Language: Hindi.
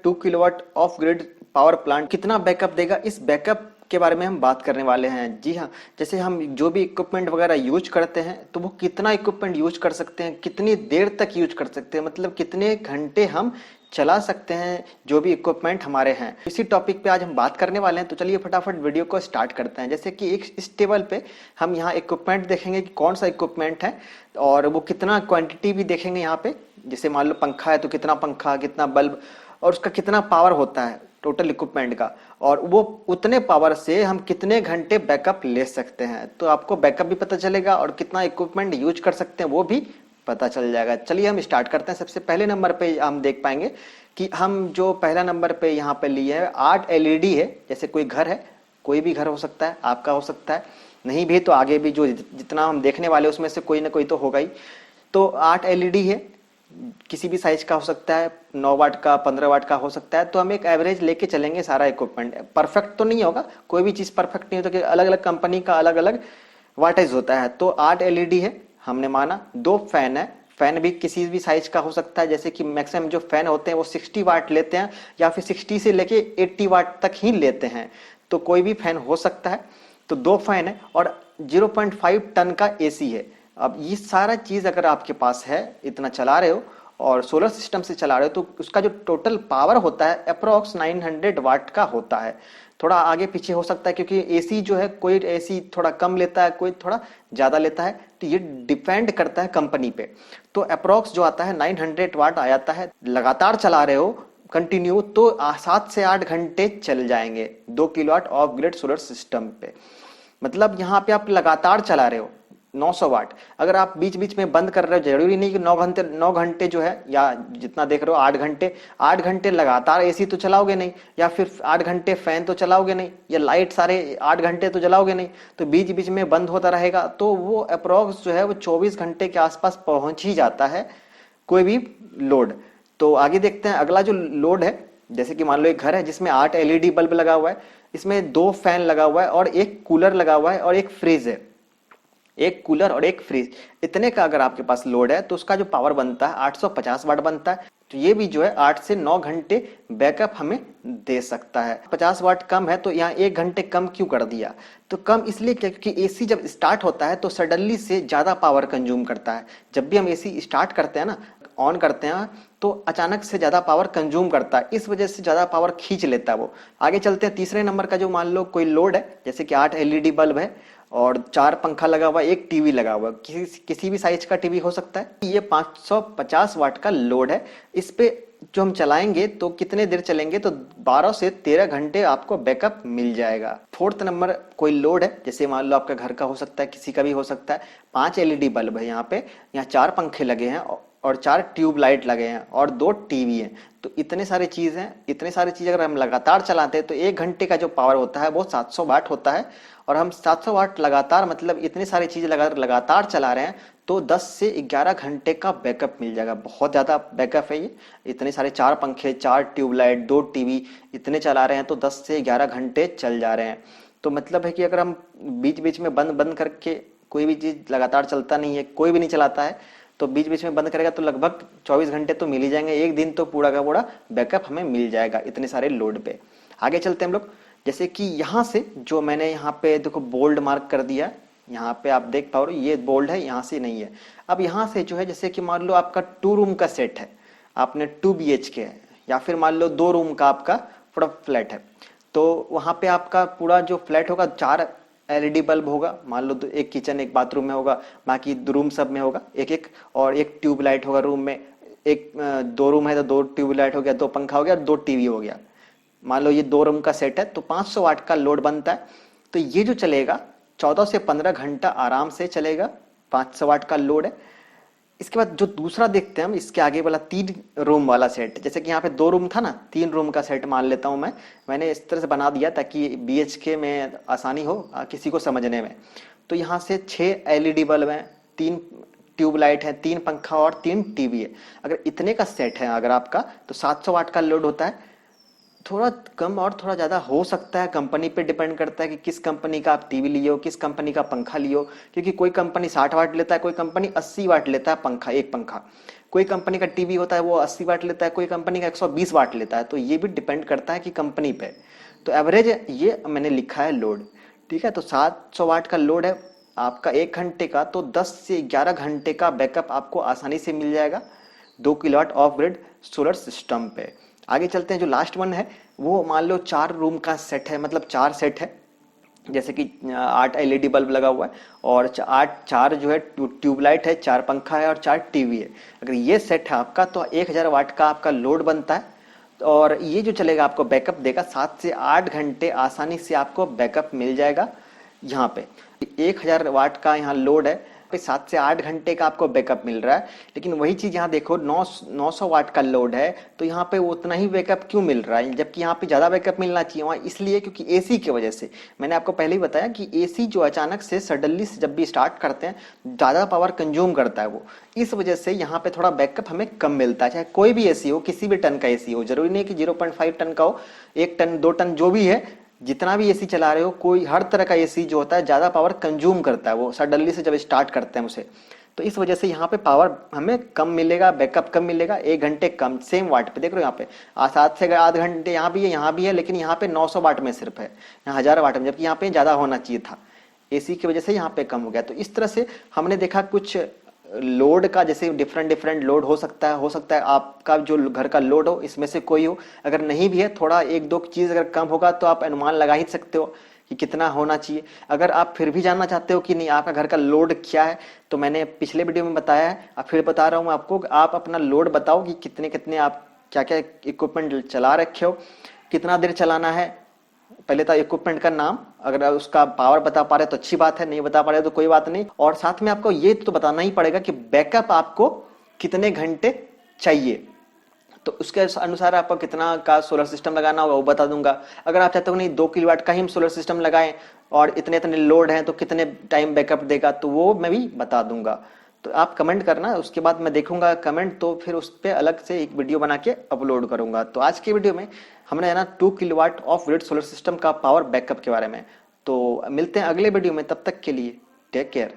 2 kilowatt of grid power plant कितना बैकअप देगा, इस बैकअप के बारे में हम बात करने वाले हैं। जी हाँ, जैसे हम जो भी इक्विपमेंट वगैरह यूज करते हैं तो वो कितना इक्विपमेंट यूज कर सकते हैं, कितनी देर तक यूज कर सकते हैं, मतलब कितने घंटे हम चला सकते हैं जो भी इक्विपमेंट हमारे हैं। इसी टॉपिक पे आज हम बात करने वाले हैं, तो चलिए फटाफट वीडियो को स्टार्ट करते हैं। जैसे कि एक इस टेबल पे हम यहाँ इक्विपमेंट देखेंगे कि कौन सा इक्विपमेंट है और वो कितना क्वांटिटी भी देखेंगे यहाँ पे। जैसे मान लो पंखा है तो कितना पंखा, कितना बल्ब और उसका कितना पावर होता है टोटल इक्विपमेंट का, और वो उतने पावर से हम कितने घंटे बैकअप ले सकते हैं। तो आपको बैकअप भी पता चलेगा और कितना इक्विपमेंट यूज कर सकते हैं वो भी पता चल जाएगा। चलिए हम स्टार्ट करते हैं। सबसे पहले नंबर पे हम देख पाएंगे कि हम जो पहला नंबर पे यहाँ पे लिए है 8 एलईडी है। जैसे कोई घर है, कोई भी घर हो सकता है, आपका हो सकता है, नहीं भी तो आगे भी जो जितना हम देखने वाले उसमें से कोई ना कोई तो होगा ही। तो 8 एलईडी है, किसी भी साइज का हो सकता है, 9 वाट का, 15 वाट का हो सकता है। तो हम एक एवरेज लेके चलेंगे सारा इक्विपमेंट। परफेक्ट तो नहीं होगा, कोई भी चीज परफेक्ट नहीं होता, कि अलग अलग कंपनी का अलग अलग वाटेज होता है। तो 8 एलईडी है हमने माना। 2 फैन है, फैन भी किसी भी साइज का हो सकता है। जैसे कि मैक्सिमम जो फैन होते हैं वो 60 वाट लेते हैं या फिर 60 से लेके 80 वाट तक ही लेते हैं, तो कोई भी फैन हो सकता है। तो 2 फैन है और 0.5 टन का एसी है। अब ये सारा चीज अगर आपके पास है, इतना चला रहे हो और सोलर सिस्टम से चला रहे हो, तो उसका जो टोटल पावर होता है अप्रोक्स 900 वाट का होता है। थोड़ा आगे पीछे हो सकता है क्योंकि एसी जो है, कोई एसी थोड़ा कम लेता है, कोई थोड़ा ज्यादा लेता है, तो ये डिपेंड करता है कंपनी पे। तो अप्रोक्स जो आता है 900 वाट आ जाता है। लगातार चला रहे हो कंटिन्यू तो 7 से 8 घंटे चल जाएंगे 2 kilowatt of grid solar system पे। मतलब यहाँ पे आप लगातार चला रहे हो 900 वाट। अगर आप बीच बीच में बंद कर रहे हो, जरूरी नहीं कि 9 घंटे जो है, या जितना देख रहे हो 8 घंटे लगातार एसी तो चलाओगे नहीं, या फिर 8 घंटे फैन तो चलाओगे नहीं, या लाइट सारे 8 घंटे तो जलाओगे नहीं। तो बीच बीच में बंद होता रहेगा, तो वो अप्रोक्स जो है वो 24 घंटे के आसपास पहुंच ही जाता है कोई भी लोड। तो आगे देखते हैं अगला जो लोड है। जैसे कि मान लो एक घर है जिसमें 8 एलईडी बल्ब लगा हुआ है, इसमें 2 फैन लगा हुआ है और एक कूलर लगा हुआ है और एक फ्रिज है। एक कूलर और एक फ्रिज, इतने का अगर आपके पास लोड है तो उसका जो पावर बनता है 850 वाट बनता है। तो ये भी जो है 8 से 9 घंटे बैकअप हमें दे सकता है। 50 वाट कम है तो यहाँ 1 घंटे कम क्यों कर दिया? तो कम इसलिए क्योंकि एसी जब स्टार्ट होता है तो सडनली से ज्यादा पावर कंज्यूम करता है। जब भी हम एसी स्टार्ट करते हैं ना, ऑन करते हैं, तो अचानक से ज्यादा पावर कंज्यूम करता है, इस वजह से ज्यादा पावर खींच लेता है वो। आगे चलते हैं तीसरे नंबर का। जो मान लो कोई लोड है, जैसे कि 8 एलईडी बल्ब है और 4 पंखा लगा हुआ है, एक टीवी लगा हुआ है, किसी भी साइज का टीवी हो सकता है। ये 550 वाट का लोड है। इस पे जो हम चलाएंगे तो कितने देर चलेंगे, तो 12 से 13 घंटे आपको बैकअप मिल जाएगा। फोर्थ नंबर कोई लोड है, जैसे मान लो आपका घर का हो सकता है, किसी का भी हो सकता है। 5 एलईडी बल्ब है यहाँ पे, यहाँ 4 पंखे लगे हैं और 4 ट्यूब लाइट लगे हैं और 2 टीवी हैं। तो इतने सारे चीज हैं, इतने सारे चीज अगर हम लगातार चलाते हैं तो 1 घंटे का जो पावर होता है वो 700 वाट होता है। और हम 700 वाट लगातार, मतलब इतनी सारी चीज लगातार चला रहे हैं, तो 10 से 11 घंटे का बैकअप मिल जाएगा। बहुत ज्यादा बैकअप है ये। इतने सारे 4 पंखे, 4 ट्यूबलाइट, 2 टीवी, इतने चला रहे हैं तो 10 से 11 घंटे चल जा रहे हैं। तो मतलब है कि अगर हम बीच बीच में बंद बंद करके, कोई भी चीज लगातार चलता नहीं है, कोई भी नहीं चलाता है, तो बीच बीच में बंद करेगा तो लगभग 24 घंटे तो मिल ही जाएंगे। एक दिन तो पूरा का पूरा बैकअप हमें मिल जाएगा इतने सारे लोड पे। आगे चलते हैं हम लोग। जैसे कि यहाँ से जो मैंने यहाँ पे देखो बोल्ड मार्क कर दिया, यहाँ पे आप देख पाओ ये बोल्ड है, यहाँ से नहीं है। अब यहाँ से जो है, जैसे कि मान लो आपका 2 रूम का सेट है, आपने 2 BHK है, या फिर मान लो 2 रूम का आपका पूरा फ्लैट है, तो वहां पे आपका पूरा जो फ्लैट होगा 4 एलईडी बल्ब होगा। मान लो एक किचन एक बाथरूम में होगा, बाकी रूम सब में होगा एक एक, और एक ट्यूब लाइट होगा रूम में। एक 2 रूम है तो 2 ट्यूब लाइट हो गया, 2 पंखा हो गया, 2 टीवी हो गया। मान लो ये 2 रूम का सेट है तो 500 वाट का लोड बनता है। तो ये जो चलेगा 14 से 15 घंटा आराम से चलेगा, 500 वाट का लोड है। इसके बाद जो दूसरा देखते हैं हम, इसके आगे वाला 3 रूम वाला सेट। जैसे कि यहाँ पे 2 रूम था ना, 3 रूम का सेट मान लेता हूं मैंने इस तरह से बना दिया ताकि BHK में आसानी हो किसी को समझने में। तो यहाँ से 6 एलईडी बल्ब हैं, 3 ट्यूब लाइट है, 3 पंखा और 3 टीवी है। अगर इतने का सेट है अगर आपका, तो 700 वाट का लोड होता है। थोड़ा कम और थोड़ा ज़्यादा हो सकता है, कंपनी पे डिपेंड करता है कि किस कंपनी का आप टीवी लिए हो, किस कंपनी का पंखा लिए हो। क्योंकि कोई कंपनी 60 वाट लेता है, कोई कंपनी 80 वाट लेता है पंखा, एक पंखा। कोई कंपनी का टीवी होता है वो 80 वाट लेता है, कोई कंपनी का 120 वाट लेता है। तो ये भी डिपेंड करता है कि कंपनी पे। तो एवरेज ये मैंने लिखा है लोड, ठीक है। तो 700 वाट का लोड है आपका 1 घंटे का, तो 10 से 11 घंटे का बैकअप आपको आसानी से मिल जाएगा 2 kilowatt of grid solar system पे। आगे चलते हैं, जो लास्ट वन है वो मान लो 4 रूम का सेट है, मतलब 4 सेट है। जैसे कि 8 एलईडी बल्ब लगा हुआ है और 4 जो है ट्यूबलाइट है, 4 पंखा है और 4 टीवी है। अगर ये सेट है आपका तो 1000 वाट का आपका लोड बनता है। और ये जो चलेगा आपको बैकअप देगा 7 से 8 घंटे, आसानी से आपको बैकअप मिल जाएगा। यहाँ पे 1000 वाट का यहाँ लोड है, पे 7 से 8 घंटे का आपको बैकअप मिल रहा है। लेकिन वही चीज यहाँ देखो 900 वाट का लोड है, तो यहाँ पे उतना ही बैकअप क्यों मिल रहा है, जबकि यहाँ पे ज्यादा बैकअप मिलना चाहिए वहाँ, इसलिए क्योंकि एसी की वजह से। मैंने आपको पहले ही बताया कि एसी जो अचानक से सडनली से जब भी स्टार्ट करते हैं ज्यादा पावर कंज्यूम करता है वो, इस वजह से यहाँ पे थोड़ा बैकअप हमें कम मिलता है। चाहे कोई भी एसी हो, किसी भी टन का एसी हो, जरूरी नहीं कि 0.5 टन का हो, 1 टन 2 टन जो भी है, जितना भी एसी चला रहे हो, कोई हर तरह का एसी जो होता है ज्यादा पावर कंज्यूम करता है वो सडनली से जब स्टार्ट करते हैं उसे। तो इस वजह से यहाँ पे पावर हमें कम मिलेगा, बैकअप कम मिलेगा, 1 घंटे कम। सेम वाट पे देख रहे हो यहाँ पे 7 से 8 घंटे यहाँ भी है, लेकिन यहाँ पे 900 वाट में सिर्फ है, यहाँ 1000 वाट में, जबकि यहाँ पे ज्यादा होना चाहिए था। एसी की वजह से यहाँ पे कम हो गया। तो इस तरह से हमने देखा कुछ लोड का, जैसे डिफरेंट डिफरेंट लोड हो सकता है आपका जो घर का लोड हो इसमें से कोई हो। अगर नहीं भी है, थोड़ा 1-2 चीज अगर कम होगा तो आप अनुमान लगा ही सकते हो कि कितना होना चाहिए। अगर आप फिर भी जानना चाहते हो कि नहीं आपका घर का लोड क्या है, तो मैंने पिछले वीडियो में बताया है, अब फिर बता रहा हूँ आपको। आप अपना लोड बताओ कि कितने कितने आप क्या क्या इक्विपमेंट चला रखे हो, कितना देर चलाना है। पहले तो इक्विपमेंट का नाम, अगर उसका पावर बता पा रहे तो अच्छी बात है, नहीं बता पा रहे तो कोई बात नहीं। और साथ में आपको ये तो बताना ही पड़ेगा कि बैकअप आपको कितने घंटे चाहिए, तो उसके अनुसार आपको कितना का सोलर सिस्टम लगाना होगा वो बता दूंगा। अगर आप चाहते हो नहीं 2 किलोवाट का ही हम सोलर सिस्टम लगाएं और इतने इतने लोड हैं तो कितने टाइम बैकअप देगा, तो वो मैं भी बता दूंगा। तो आप कमेंट करना, उसके बाद मैं देखूंगा कमेंट, तो फिर उस पर अलग से एक वीडियो बना के अपलोड करूंगा। तो आज के वीडियो में हमने जाना 2 kilowatt of grid solar system का पावर बैकअप के बारे में। तो मिलते हैं अगले वीडियो में, तब तक के लिए टेक केयर।